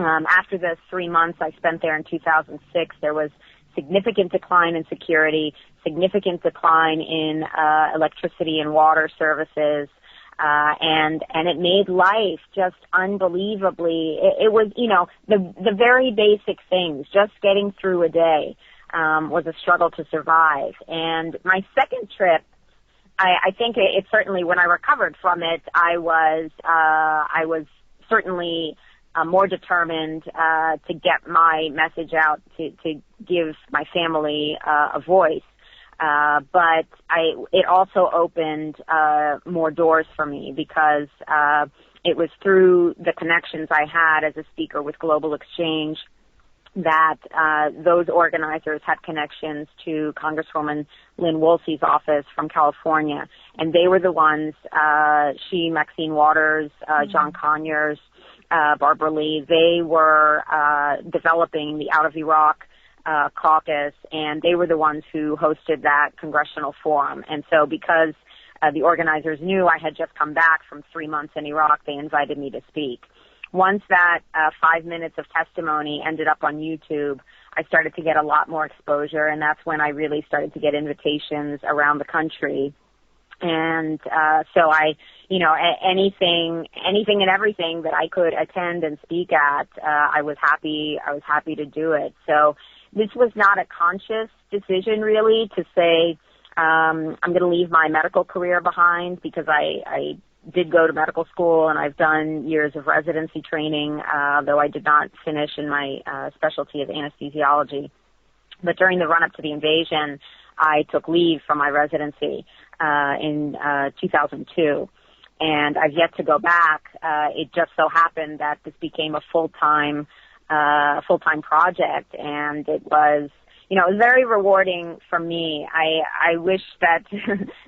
After the 3 months I spent there in 2006, there was significant decline in security, significant decline in electricity and water services, and it made life just unbelievably. It was, the very basic things, just getting through a day was a struggle to survive. And my second trip, I think it certainly, when I recovered from it, I was certainly more determined to get my message out, to give my family a voice. But it also opened more doors for me, because it was through the connections I had as a speaker with Global Exchange that those organizers had connections to Congresswoman Lynn Woolsey's office from California. And they were the ones, Maxine Waters, John Conyers, Barbara Lee, they were developing the Out of Iraq caucus, and they were the ones who hosted that congressional forum. And so because the organizers knew I had just come back from 3 months in Iraq, they invited me to speak. Once that 5 minutes of testimony ended up on YouTube, I started to get a lot more exposure, and that's when I really started to get invitations around the country. And so I, anything and everything that I could attend and speak at, I was happy to do it. So this was not a conscious decision, really, to say I'm going to leave my medical career behind, because I did go to medical school and I've done years of residency training, though I did not finish in my specialty of anesthesiology. But during the run-up to the invasion, I took leave from my residency in 2002, and I've yet to go back. It just so happened that this became a full-time project, and it was, it was very rewarding for me. I wish that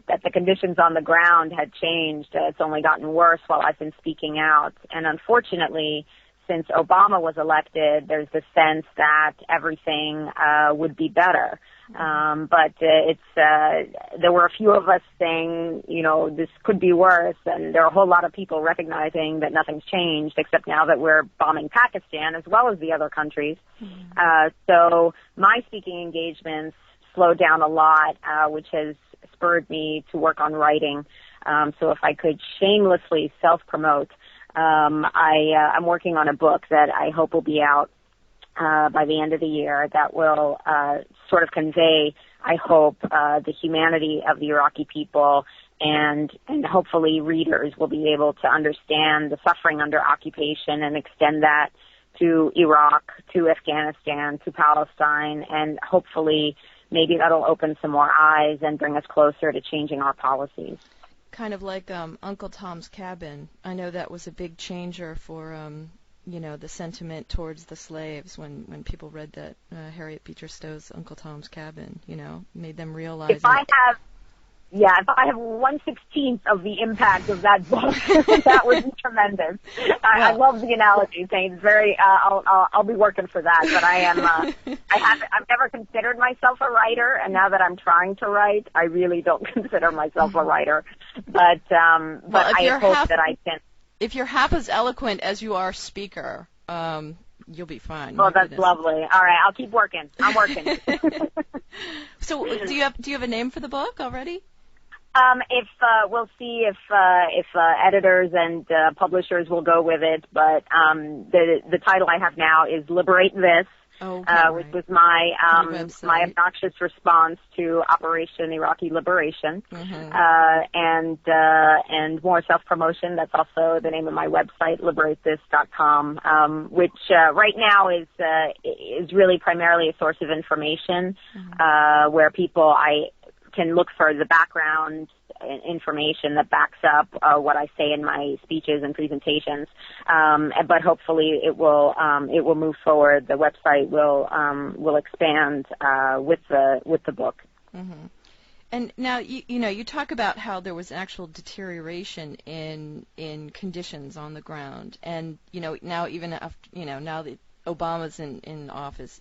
that the conditions on the ground had changed. It's only gotten worse while I've been speaking out, and unfortunately, since Obama was elected, there's the sense that everything would be better. But there were a few of us saying, this could be worse, and there are a whole lot of people recognizing that nothing's changed, except now that we're bombing Pakistan as well as the other countries. So my speaking engagements slowed down a lot, which has spurred me to work on writing. So if I could shamelessly self-promote, I'm working on a book that I hope will be out by the end of the year that will sort of convey, I hope, the humanity of the Iraqi people, and hopefully readers will be able to understand the suffering under occupation and extend that to Iraq, to Afghanistan, to Palestine, and hopefully maybe that'll open some more eyes and bring us closer to changing our policies. Kind of like Uncle Tom's Cabin. I know that was a big changer for, the sentiment towards the slaves when people read that Harriet Beecher Stowe's Uncle Tom's Cabin, made them realize if I have 1/16 of the impact of that book, that would be tremendous. I love the analogy, saying it's very. I'll be working for that. But I am. I've never considered myself a writer, and now that I'm trying to write, I really don't consider myself a writer. But I hope that I can. If you're half as eloquent as you are speaker, you'll be fine. Well, that's lovely. All right, I'll keep working. I'm working. So, do you have a name for the book already? If we'll see if editors and publishers will go with it, but the title I have now is Liberate This, which was my obnoxious response to Operation Iraqi Liberation, and more self-promotion. That's also the name of my website, LiberateThis.com, which right now is really primarily a source of information, where people can look for the background information that backs up what I say in my speeches and presentations. But hopefully it will move forward. The website will expand with the book. Mm-hmm. And now you talk about how there was actual deterioration in conditions on the ground, and now even after now that Obama's in office,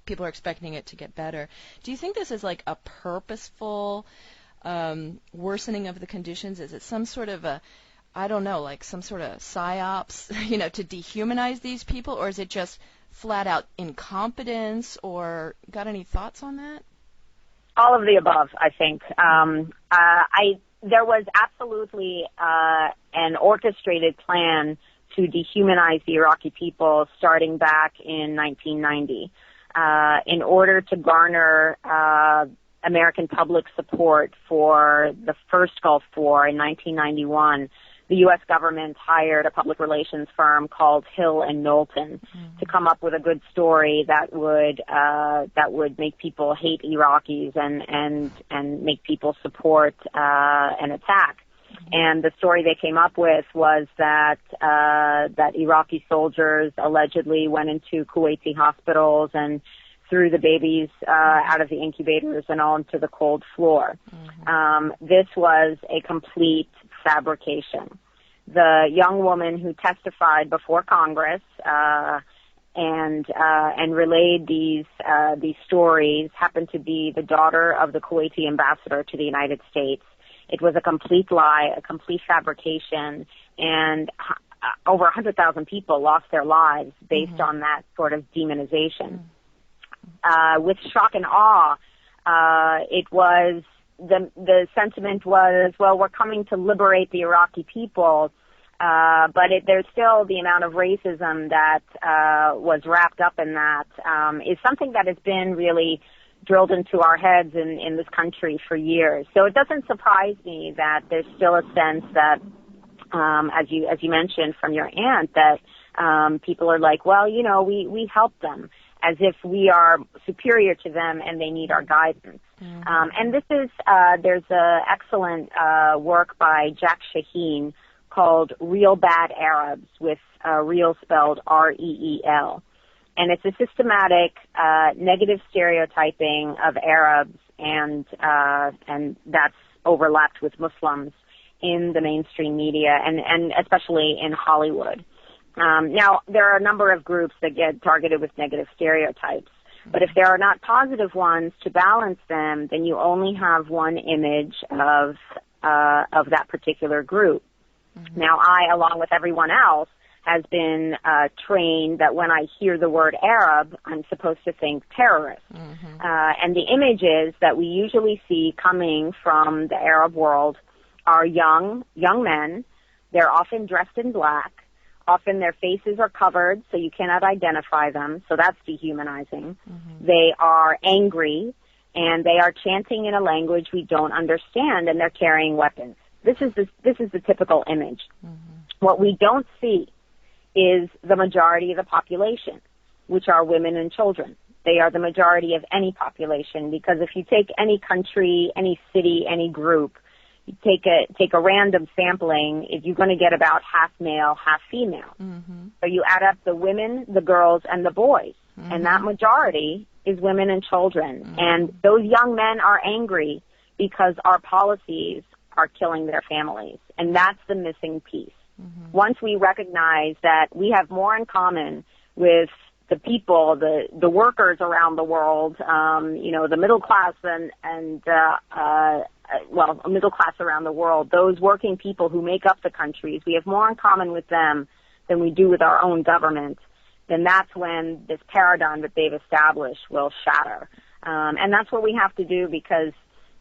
people are expecting it to get better. Do you think this is like a purposeful worsening of the conditions? Is it some sort of a I don't know, like some sort of psyops, to dehumanize these people, or is it just flat out incompetence, or got any thoughts on that? All of the above, I think. There was absolutely an orchestrated plan to dehumanize the Iraqi people starting back in 1990 in order to garner American public support for the first Gulf War in 1991. The U.S. government hired a public relations firm called Hill and Knowlton to come up with a good story that would make people hate Iraqis and make people support an attack. And the story they came up with was that Iraqi soldiers allegedly went into Kuwaiti hospitals and threw the babies out of the incubators and onto the cold floor. This was a complete fabrication. The young woman who testified before Congress and relayed these stories happened to be the daughter of the Kuwaiti ambassador to the United States. It was a complete lie, a complete fabrication, and over 100,000 people lost their lives based on that sort of demonization. With shock and awe, it was the sentiment was, well, we're coming to liberate the Iraqi people, but there's still the amount of racism that was wrapped up in that is something that has been really drilled into our heads in this country for years. So it doesn't surprise me that there's still a sense that, as you mentioned from your aunt, that people are like, well, we help them, as if we are superior to them and they need our guidance. And this is, there's excellent work by Jack Shaheen called Real Bad Arabs, with real spelled R-E-E-L. And it's a systematic negative stereotyping of Arabs, and that's overlapped with Muslims in the mainstream media and especially in Hollywood. Now, there are a number of groups that get targeted with negative stereotypes, but if there are not positive ones to balance them, then you only have one image of that particular group. Now, I, along with everyone else, has been trained that when I hear the word Arab, I'm supposed to think terrorist. And the images that we usually see coming from the Arab world are young men. They're often dressed in black. Often their faces are covered, so you cannot identify them, so that's dehumanizing. They are angry, and they are chanting in a language we don't understand, and they're carrying weapons. This is the typical image. What we don't see is the majority of the population, which are women and children. They are the majority of any population, because if you take any country, any city, any group, you take a random sampling, you're going to get about half male, half female. So you add up the women, the girls, and the boys, and that majority is women and children. And those young men are angry because our policies are killing their families, and that's the missing piece. Once we recognize that we have more in common with the people, the workers around the world, the middle class a middle class around the world, those working people who make up the countries, we have more in common with them than we do with our own government, then that's when this paradigm that they've established will shatter. And that's what we have to do, because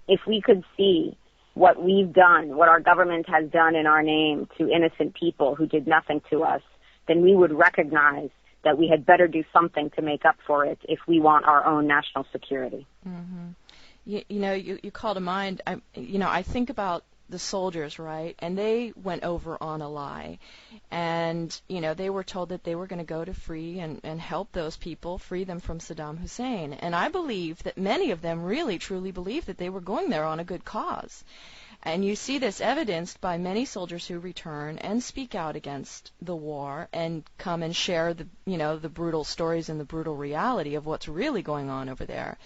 if we could see what we've done, what our government has done in our name to innocent people who did nothing to us, then we would recognize that we had better do something to make up for it if we want our own national security. You call to mind, I think about the soldiers, right? And they went over on a lie. And, they were told that they were going to go to free and help those people, free them from Saddam Hussein. And I believe that many of them really, truly believed that they were going there on a good cause. And you see this evidenced by many soldiers who return and speak out against the war and come and share the brutal stories and the brutal reality of what's really going on over there.